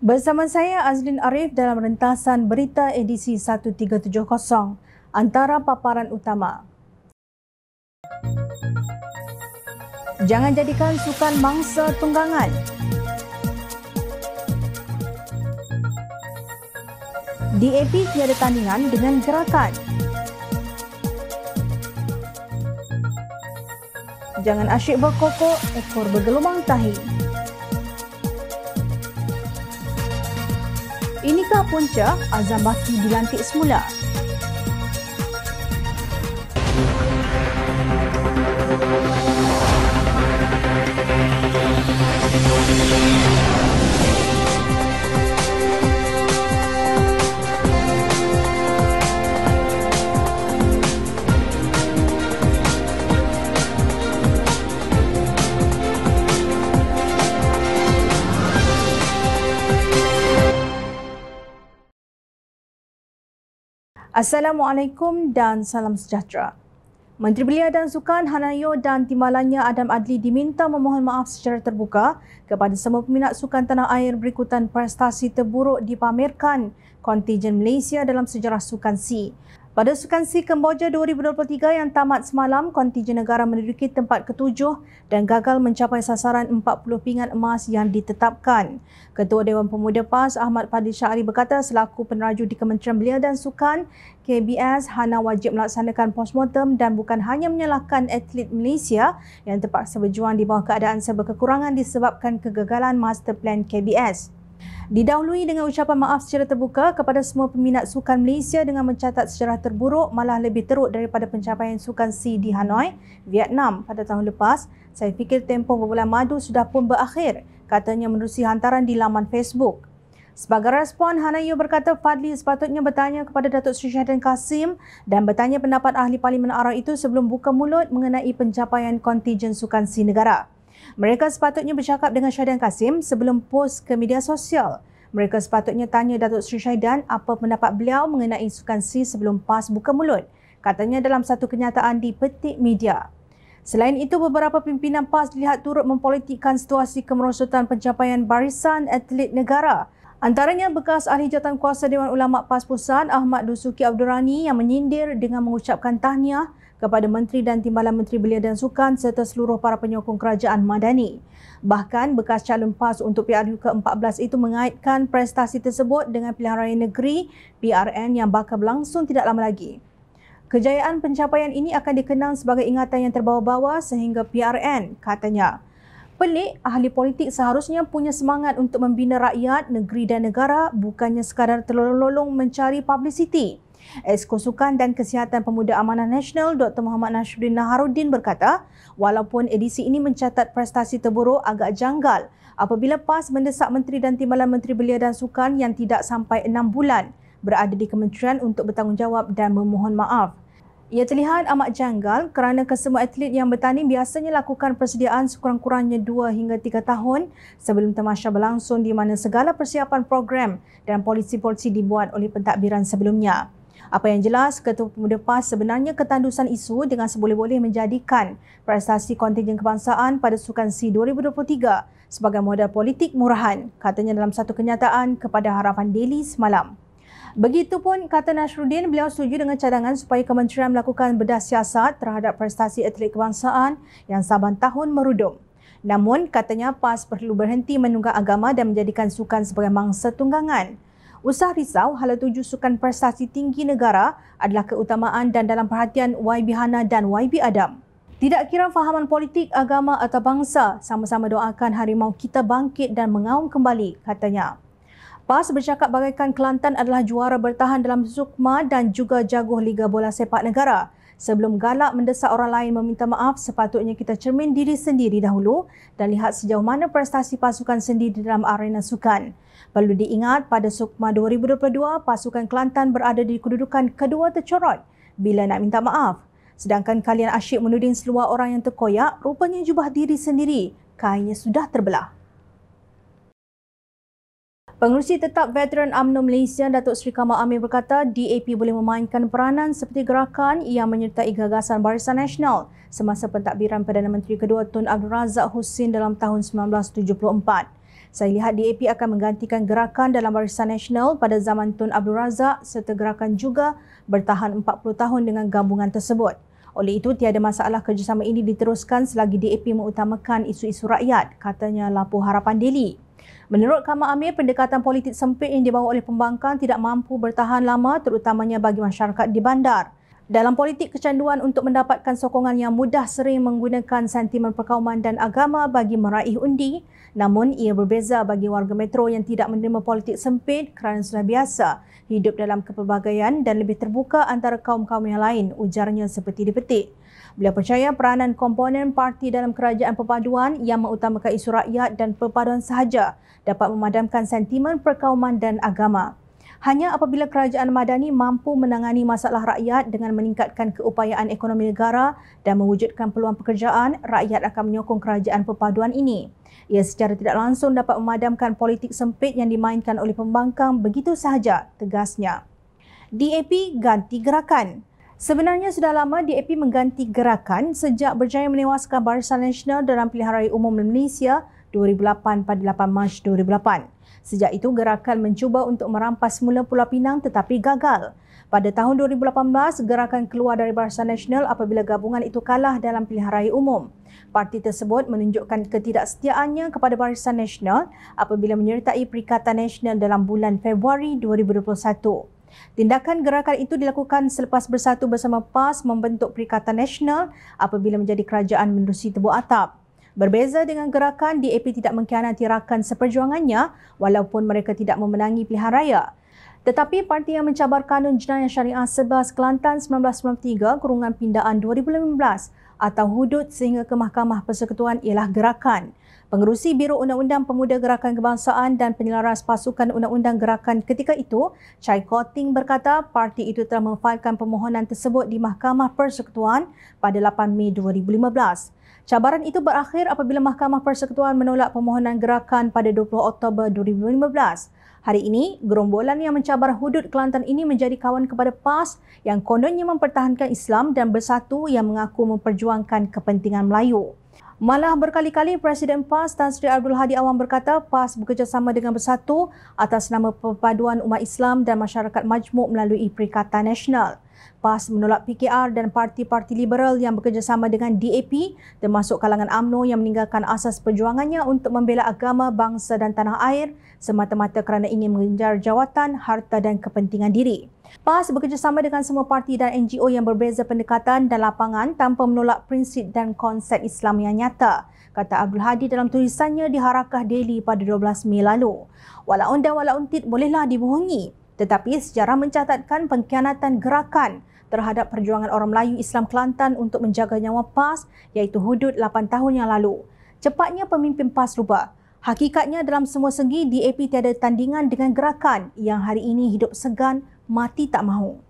Bersama saya Azlin Arif dalam rentasan berita edisi 1370. Antara paparan utama. Jangan jadikan sukan mangsa tunggangan. DAP tiada tandingan dengan gerakan. Jangan asyik berkokok, ekor bergelumang tahi. Inikah punca Azam Baki dilantik semula? Assalamualaikum dan salam sejahtera. Menteri Belia dan Sukan Hanayo dan timbalannya Adam Adli diminta memohon maaf secara terbuka kepada semua peminat sukan tanah air berikutan prestasi terburuk dipamerkan kontijen Malaysia dalam sejarah Sukan C. Pada Sukan C Kemboja 2023 yang tamat semalam, kontijen negara menduduki tempat ketujuh dan gagal mencapai sasaran 40 pingat emas yang ditetapkan. Ketua Dewan Pemuda PAS Ahmad Fadil Syahri berkata selaku peneraju di Kementerian Belia dan Sukan, KBS Hana wajib melaksanakan postmortem dan bukan hanya menyalahkan atlet Malaysia yang terpaksa berjuang di bawah keadaan serba kekurangan disebabkan kegagalan master plan KBS. Didahului dengan ucapan maaf secara terbuka kepada semua peminat sukan Malaysia dengan mencatat sejarah terburuk malah lebih teruk daripada pencapaian Sukan C di Hanoi, Vietnam pada tahun lepas. Saya fikir tempoh berbulan madu sudah pun berakhir, katanya menerusi hantaran di laman Facebook. Sebagai respon, Hanayo berkata Fadli sepatutnya bertanya kepada Datuk Seri Syahidan Kasim dan bertanya pendapat ahli Parlimen Arab itu sebelum buka mulut mengenai pencapaian kontijen Sukan C negara. Mereka sepatutnya bercakap dengan Syahidan Kasim sebelum post ke media sosial. Mereka sepatutnya tanya Datuk Seri Syahidan apa pendapat beliau mengenai Sukan C sebelum PAS buka mulut, katanya dalam satu kenyataan di Petik Media. Selain itu, beberapa pimpinan PAS dilihat turut mempolitikkan situasi kemerosotan pencapaian barisan atlet negara. Antaranya bekas ahli jawatankuasa Dewan Ulama PAS Pusat Ahmad Dusuki Abdul Rani yang menyindir dengan mengucapkan tahniah kepada Menteri dan Timbalan Menteri Belia dan Sukan serta seluruh para penyokong kerajaan Madani. Bahkan bekas calon PAS untuk PRU ke-14 itu mengaitkan prestasi tersebut dengan pilihan raya negeri PRN yang bakal berlangsung tidak lama lagi. Kejayaan pencapaian ini akan dikenang sebagai ingatan yang terbawa-bawa sehingga PRN, katanya. Pelik, ahli politik seharusnya punya semangat untuk membina rakyat, negeri dan negara, bukannya sekadar terlolong-lolong mencari publicity. Esko Sukan dan Kesihatan Pemuda Amanah Nasional Dr. Muhammad Nasruddin Naharuddin berkata, walaupun edisi ini mencatat prestasi terburuk agak janggal apabila PAS mendesak Menteri dan Timbalan Menteri Belia dan Sukan yang tidak sampai 6 bulan berada di kementerian untuk bertanggungjawab dan memohon maaf. Ia terlihat amat janggal kerana kesemua atlet yang bertanding biasanya lakukan persediaan sekurang-kurangnya 2 hingga 3 tahun sebelum tamasya berlangsung di mana segala persiapan program dan polisi-polisi dibuat oleh pentadbiran sebelumnya. Apa yang jelas, Ketua Pemuda PAS sebenarnya ketandusan isu dengan seboleh-boleh menjadikan prestasi kontijen kebangsaan pada Sukan C 2023 sebagai modal politik murahan, katanya dalam satu kenyataan kepada Harapan Daily semalam. Begitupun, kata Nasruddin, beliau setuju dengan cadangan supaya kementerian melakukan bedah siasat terhadap prestasi atlet kebangsaan yang saban tahun merudum. Namun, katanya PAS perlu berhenti menunggang agama dan menjadikan sukan sebagai mangsa tunggangan. Usah risau, hala tuju sukan prestasi tinggi negara adalah keutamaan dan dalam perhatian YB Hana dan YB Adam. Tidak kira fahaman politik, agama atau bangsa, sama-sama doakan harimau kita bangkit dan mengaum kembali, katanya. PAS bercakap bagaikan Kelantan adalah juara bertahan dalam Sukma dan juga jaguh Liga Bola Sepak Negara. Sebelum galak mendesak orang lain meminta maaf, sepatutnya kita cermin diri sendiri dahulu dan lihat sejauh mana prestasi pasukan sendiri dalam arena sukan. Perlu diingat, pada Sukma 2022, pasukan Kelantan berada di kedudukan kedua tercorot bila nak minta maaf. Sedangkan kalian asyik menuding seluar orang yang terkoyak, rupanya jubah diri sendiri, kainnya sudah terbelah. Pengerusi Tetap Veteran UMNO Malaysia Datuk Seri Kamal Amir berkata DAP boleh memainkan peranan seperti gerakan yang menyertai gagasan Barisan Nasional semasa pentadbiran Perdana Menteri kedua Tun Abdul Razak Husin dalam tahun 1974. Saya lihat DAP akan menggantikan gerakan dalam Barisan Nasional pada zaman Tun Abdul Razak serta gerakan juga bertahan 40 tahun dengan gabungan tersebut. Oleh itu, tiada masalah kerjasama ini diteruskan selagi DAP mengutamakan isu-isu rakyat, katanya lapor Harapan Daily. Menurut Kamal Amir, pendekatan politik sempit yang dibawa oleh pembangkang tidak mampu bertahan lama terutamanya bagi masyarakat di bandar. Dalam politik, kecanduan untuk mendapatkan sokongan yang mudah sering menggunakan sentimen perkauman dan agama bagi meraih undi. Namun, ia berbeza bagi warga metro yang tidak menerima politik sempit kerana sudah biasa hidup dalam kepelbagaian dan lebih terbuka antara kaum-kaum yang lain, ujarnya seperti dipetik. Beliau percaya peranan komponen parti dalam kerajaan perpaduan yang mengutamakan isu rakyat dan perpaduan sahaja dapat memadamkan sentimen perkauman dan agama. Hanya apabila kerajaan madani mampu menangani masalah rakyat dengan meningkatkan keupayaan ekonomi negara dan mewujudkan peluang pekerjaan, rakyat akan menyokong kerajaan perpaduan ini. Ia secara tidak langsung dapat memadamkan politik sempit yang dimainkan oleh pembangkang begitu sahaja, tegasnya. DAP ganti gerakan. Sebenarnya sudah lama DAP mengganti gerakan sejak berjaya menewaskan Barisan Nasional dalam pilihan raya umum Malaysia 2008 pada 8 Mac 2008. Sejak itu, gerakan mencuba untuk merampas semula Pulau Pinang tetapi gagal. Pada tahun 2018, gerakan keluar dari Barisan Nasional apabila gabungan itu kalah dalam pilihan raya umum. Parti tersebut menunjukkan ketidaksetiaannya kepada Barisan Nasional apabila menyertai Perikatan Nasional dalam bulan Februari 2021. Tindakan gerakan itu dilakukan selepas bersatu bersama PAS membentuk Perikatan Nasional apabila menjadi kerajaan menerusi tebuk atap. Berbeza dengan gerakan, DAP tidak mengkhianati rakan seperjuangannya walaupun mereka tidak memenangi pilihan raya. Tetapi parti yang mencabar Kanun Jenayah Syariah 11 Kelantan 1993 kurungan pindaan 2015 atau hudud sehingga ke Mahkamah Persekutuan ialah gerakan. Pengerusi Biro Undang-Undang Pemuda Gerakan Kebangsaan dan Penyelaras Pasukan Undang-Undang Gerakan ketika itu, Chai Koting berkata parti itu telah memfailkan permohonan tersebut di Mahkamah Persekutuan pada 8 Mei 2015. Cabaran itu berakhir apabila Mahkamah Persekutuan menolak permohonan gerakan pada 20 Oktober 2015. Hari ini, gerombolan yang mencabar hudud Kelantan ini menjadi kawan kepada PAS yang kononnya mempertahankan Islam dan Bersatu yang mengaku memperjuangkan kepentingan Melayu. Malah berkali-kali Presiden PAS Tan Sri Abdul Hadi Awang berkata PAS bekerjasama dengan Bersatu atas nama perpaduan umat Islam dan masyarakat majmuk melalui Perikatan Nasional. PAS menolak PKR dan parti-parti liberal yang bekerjasama dengan DAP termasuk kalangan UMNO yang meninggalkan asas perjuangannya untuk membela agama, bangsa dan tanah air semata-mata kerana ingin mengejar jawatan, harta dan kepentingan diri. PAS bekerjasama dengan semua parti dan NGO yang berbeza pendekatan dan lapangan tanpa menolak prinsip dan konsep Islam yang nyata, kata Abdul Hadi dalam tulisannya di Harakah Daily pada 12 Mei lalu. Walaun dan walauntit bolehlah dibohongi, tetapi sejarah mencatatkan pengkhianatan gerakan terhadap perjuangan orang Melayu Islam Kelantan untuk menjaga nyawa PAS iaitu hudud 8 tahun yang lalu. Cepatnya pemimpin PAS rubah. Hakikatnya dalam semua segi DAP tiada tandingan dengan gerakan yang hari ini hidup segan, mati tak mahu.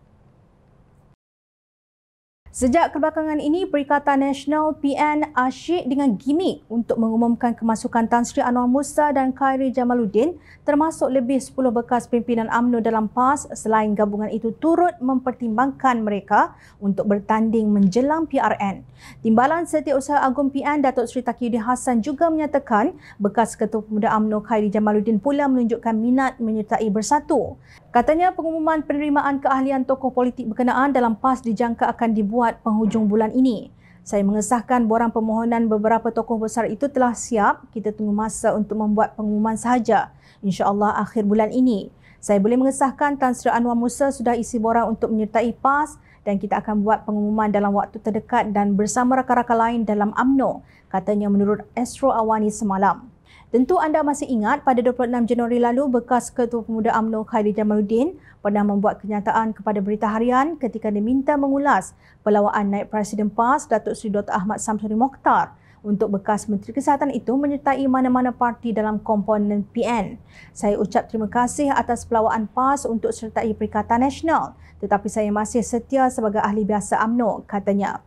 Sejak kebelakangan ini, Perikatan Nasional PN asyik dengan gimik untuk mengumumkan kemasukan Tan Sri Anwar Musa dan Khairi Jamaluddin termasuk lebih 10 bekas pimpinan UMNO dalam PAS selain gabungan itu turut mempertimbangkan mereka untuk bertanding menjelang PRN. Timbalan Setiausaha Agung PN Datuk Seri Taqiyuddin Hassan juga menyatakan bekas Ketua Pemuda UMNO Khairi Jamaluddin pula menunjukkan minat menyertai Bersatu. Katanya pengumuman penerimaan keahlian tokoh politik berkenaan dalam PAS dijangka akan dibuat penghujung bulan ini. Saya mengesahkan borang permohonan beberapa tokoh besar itu telah siap. Kita tunggu masa untuk membuat pengumuman sahaja. InsyaAllah akhir bulan ini. Saya boleh mengesahkan Tan Sri Anwar Musa sudah isi borang untuk menyertai PAS dan kita akan buat pengumuman dalam waktu terdekat dan bersama rakan-rakan lain dalam UMNO, katanya menurut Astro Awani semalam. Tentu anda masih ingat pada 26 Januari lalu bekas Ketua Pemuda UMNO Khairi Jamaluddin pernah membuat kenyataan kepada Berita Harian ketika diminta mengulas pelawaan naib Presiden PAS Datuk Seri Dr. Ahmad Samsuri Mokhtar untuk bekas Menteri Kesihatan itu menyertai mana-mana parti dalam komponen PN. Saya ucap terima kasih atas pelawaan PAS untuk sertai Perikatan Nasional, tetapi saya masih setia sebagai ahli biasa UMNO, katanya.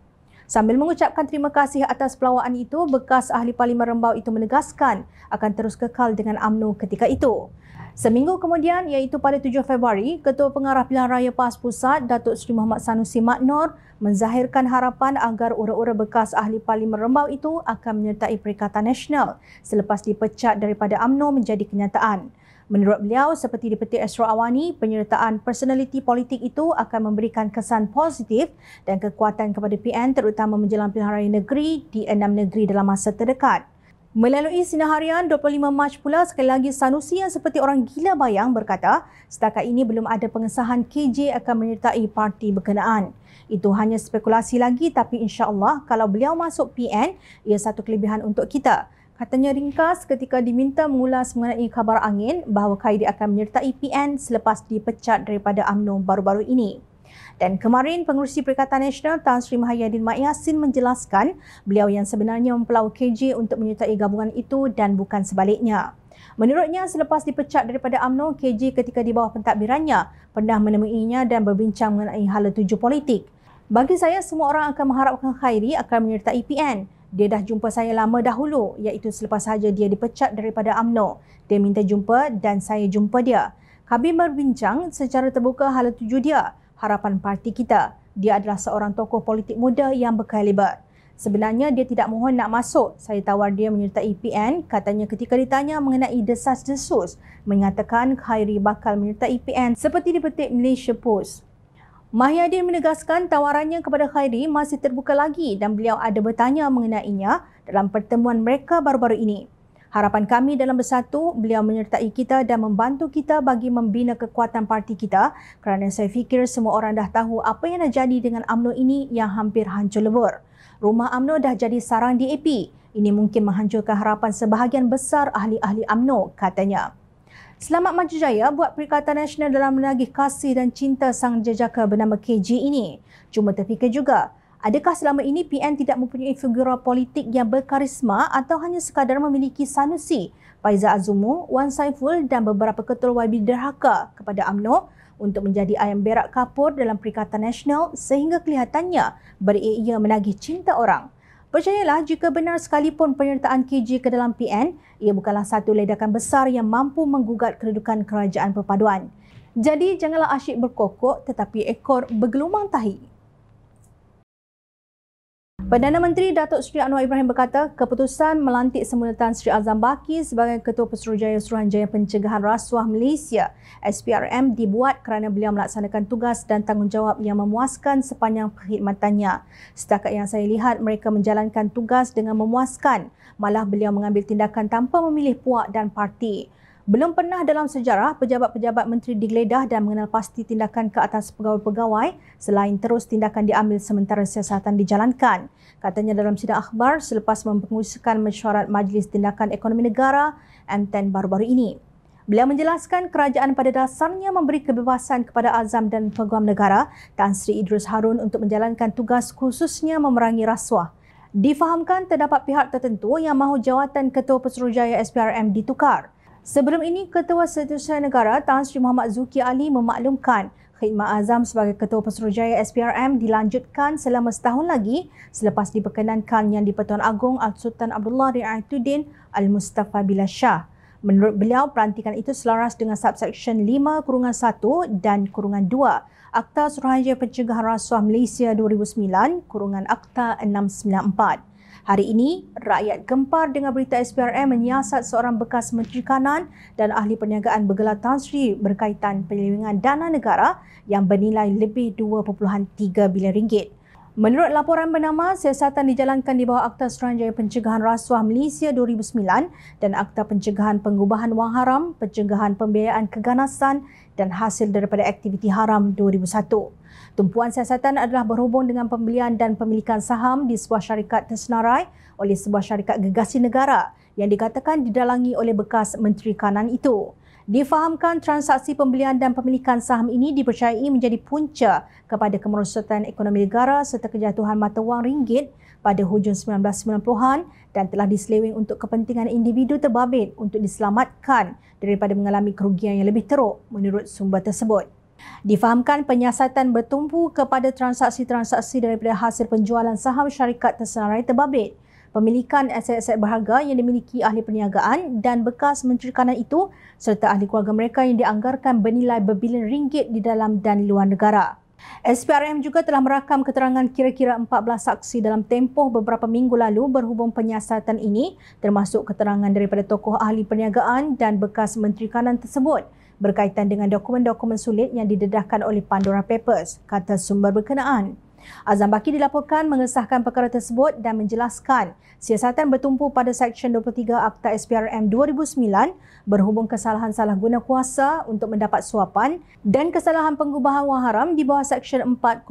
Sambil mengucapkan terima kasih atas pelawaan itu, bekas ahli Parlimen Rembau itu menegaskan akan terus kekal dengan UMNO ketika itu. Seminggu kemudian iaitu pada 7 Februari, Ketua Pengarah Pilihan Raya PAS Pusat Datuk Seri Muhammad Sanusi Maknor menzahirkan harapan agar ura-ura bekas ahli Parlimen Rembau itu akan menyertai Perikatan Nasional selepas dipecat daripada UMNO menjadi kenyataan. Menurut beliau, seperti dipetik Asrul Awani, penyertaan personaliti politik itu akan memberikan kesan positif dan kekuatan kepada PN terutama menjelang pilihan raya negeri di 6 negeri dalam masa terdekat. Melalui sinar harian 25 Mac pula, sekali lagi Sanusi yang seperti orang gila bayang berkata, setakat ini belum ada pengesahan KJ akan menyertai parti berkenaan. Itu hanya spekulasi lagi, tapi insya-Allah kalau beliau masuk PN, ia satu kelebihan untuk kita. Katanya ringkas ketika diminta mengulas mengenai kabar angin bahawa Khairi akan menyertai PN selepas dipecat daripada UMNO baru-baru ini. Dan kemarin Pengerusi Perikatan Nasional Tan Sri Mahyadin Mat Yassin menjelaskan beliau yang sebenarnya mempelau KJ untuk menyertai gabungan itu dan bukan sebaliknya. Menurutnya, selepas dipecat daripada UMNO, KJ ketika di bawah pentadbirannya pernah menemuinya dan berbincang mengenai hala tuju politik. Bagi saya, semua orang akan mengharapkan Khairi akan menyertai PN. Dia dah jumpa saya lama dahulu, iaitu selepas sahaja dia dipecat daripada UMNO. Dia minta jumpa dan saya jumpa dia. Kami berbincang secara terbuka hala tuju dia. Harapan parti kita. Dia adalah seorang tokoh politik muda yang berkaliber. Sebenarnya dia tidak mohon nak masuk. Saya tawar dia menyertai PN. Katanya ketika ditanya mengenai desas-desus, mengatakan Khairi bakal menyertai PN seperti dipetik Malaysia Post. Mahyadin menegaskan tawarannya kepada Khairi masih terbuka lagi dan beliau ada bertanya mengenainya dalam pertemuan mereka baru-baru ini. Harapan kami dalam bersatu, beliau menyertai kita dan membantu kita bagi membina kekuatan parti kita kerana saya fikir semua orang dah tahu apa yang dah jadi dengan UMNO ini yang hampir hancur lebur. Rumah UMNO dah jadi sarang DAP. Ini mungkin menghancurkan harapan sebahagian besar ahli-ahli UMNO, katanya. Selamat maju jaya buat Perikatan Nasional dalam menagih kasih dan cinta sang jejaka bernama KJ ini. Cuma terfikir juga, adakah selama ini PN tidak mempunyai figura politik yang berkarisma atau hanya sekadar memiliki Sanusi, Faizal Azumu, Wan Saiful dan beberapa ketua YB derhaka kepada UMNO untuk menjadi ayam berak kapur dalam Perikatan Nasional sehingga kelihatannya beria menagih cinta orang. Percayalah, jika benar sekalipun penyertaan KJ ke dalam PN, ia bukanlah satu ledakan besar yang mampu menggugat kedudukan kerajaan perpaduan. Jadi janganlah asyik berkokok tetapi ekor bergelumang tahi. Perdana Menteri Datuk Seri Anwar Ibrahim berkata, keputusan melantik semula Tan Sri Azam Baki sebagai Ketua Pesuruhjaya Suruhanjaya Pencegahan Rasuah Malaysia SPRM dibuat kerana beliau melaksanakan tugas dan tanggungjawab yang memuaskan sepanjang perkhidmatannya. Setakat yang saya lihat, mereka menjalankan tugas dengan memuaskan. Malah beliau mengambil tindakan tanpa memilih puak dan parti. Belum pernah dalam sejarah pejabat-pejabat menteri digeledah dan mengenal pasti tindakan ke atas pegawai-pegawai selain terus tindakan diambil sementara siasatan dijalankan. Katanya dalam sidang akhbar selepas mempengerusikan mesyuarat Majlis Tindakan Ekonomi Negara MTN baru-baru ini. Beliau menjelaskan kerajaan pada dasarnya memberi kebebasan kepada Azam dan Peguam Negara Tan Sri Idrus Harun untuk menjalankan tugas khususnya memerangi rasuah. Difahamkan terdapat pihak tertentu yang mahu jawatan Ketua Pesuruhjaya SPRM ditukar. Sebelum ini, Ketua Setiausaha Negara Tan Sri Muhammad Zuki Ali memaklumkan khidmat Azam sebagai Ketua Pesuruhjaya SPRM dilanjutkan selama setahun lagi selepas diperkenankan Yang di-Pertuan Agong Al-Sultan Abdullah Riayatuddin Al-Mustafa Billah Shah. Menurut beliau, pelantikan itu selaras dengan subsection 5-1 dan -2 Akta Suruhanjaya Pencegahan Rasuah Malaysia 2009 Akta 694. Hari ini, rakyat gempar dengan berita SPRM menyiasat seorang bekas Menteri Kanan dan ahli perniagaan bergelar Tan Sri berkaitan penyelewengan dana negara yang bernilai lebih 2.3 bilion ringgit. Menurut laporan bernama, siasatan dijalankan di bawah Akta Suruhanjaya Pencegahan Rasuah Malaysia 2009 dan Akta Pencegahan Pengubahan Wang Haram, Pencegahan Pembiayaan Keganasan dan Hasil daripada Aktiviti Haram 2001. Tumpuan siasatan adalah berhubung dengan pembelian dan pemilikan saham di sebuah syarikat tersenarai oleh sebuah syarikat gergasi negara yang dikatakan didalangi oleh bekas Menteri Kanan itu. Difahamkan transaksi pembelian dan pemilikan saham ini dipercayai menjadi punca kepada kemerosotan ekonomi negara serta kejatuhan mata wang ringgit pada hujung 1990-an dan telah diseleweng untuk kepentingan individu terbabit untuk diselamatkan daripada mengalami kerugian yang lebih teruk menurut sumber tersebut. Difahamkan penyiasatan bertumpu kepada transaksi-transaksi daripada hasil penjualan saham syarikat tersenarai terbabit. pemilikan aset-aset berharga yang dimiliki ahli perniagaan dan bekas Menteri Kanan itu serta ahli keluarga mereka yang dianggarkan bernilai berbilion ringgit di dalam dan luar negara. SPRM juga telah merakam keterangan kira-kira 14 saksi dalam tempoh beberapa minggu lalu berhubung penyiasatan ini, termasuk keterangan daripada tokoh ahli perniagaan dan bekas Menteri Kanan tersebut berkaitan dengan dokumen-dokumen sulit yang didedahkan oleh Pandora Papers, kata sumber berkenaan. Azam Baki dilaporkan mengesahkan perkara tersebut dan menjelaskan siasatan bertumpu pada Seksyen 23 Akta SPRM 2009 berhubung kesalahan salah guna kuasa untuk mendapat suapan dan kesalahan pengubahan wang haram di bawah Seksyen 4-1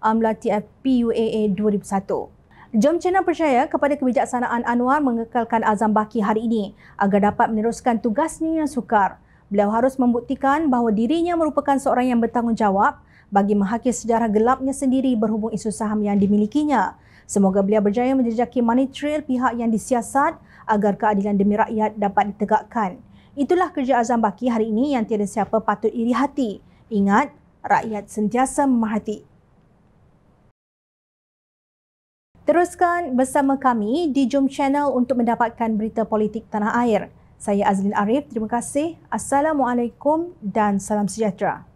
Amla TFPUAA 2001. Jom channel percaya kepada kebijaksanaan Anwar mengekalkan Azam Baki hari ini agar dapat meneruskan tugasnya yang sukar. Beliau harus membuktikan bahawa dirinya merupakan seorang yang bertanggungjawab bagi menghakis sejarah gelapnya sendiri berhubung isu saham yang dimilikinya. Semoga beliau berjaya menjejaki money trail pihak yang disiasat agar keadilan demi rakyat dapat ditegakkan. Itulah kerja Azam Baki hari ini yang tiada siapa patut iri hati. Ingat, rakyat sentiasa memerhati. Teruskan bersama kami di Jom Channel untuk mendapatkan berita politik tanah air. Saya Azlin Arif, terima kasih. Assalamualaikum dan salam sejahtera.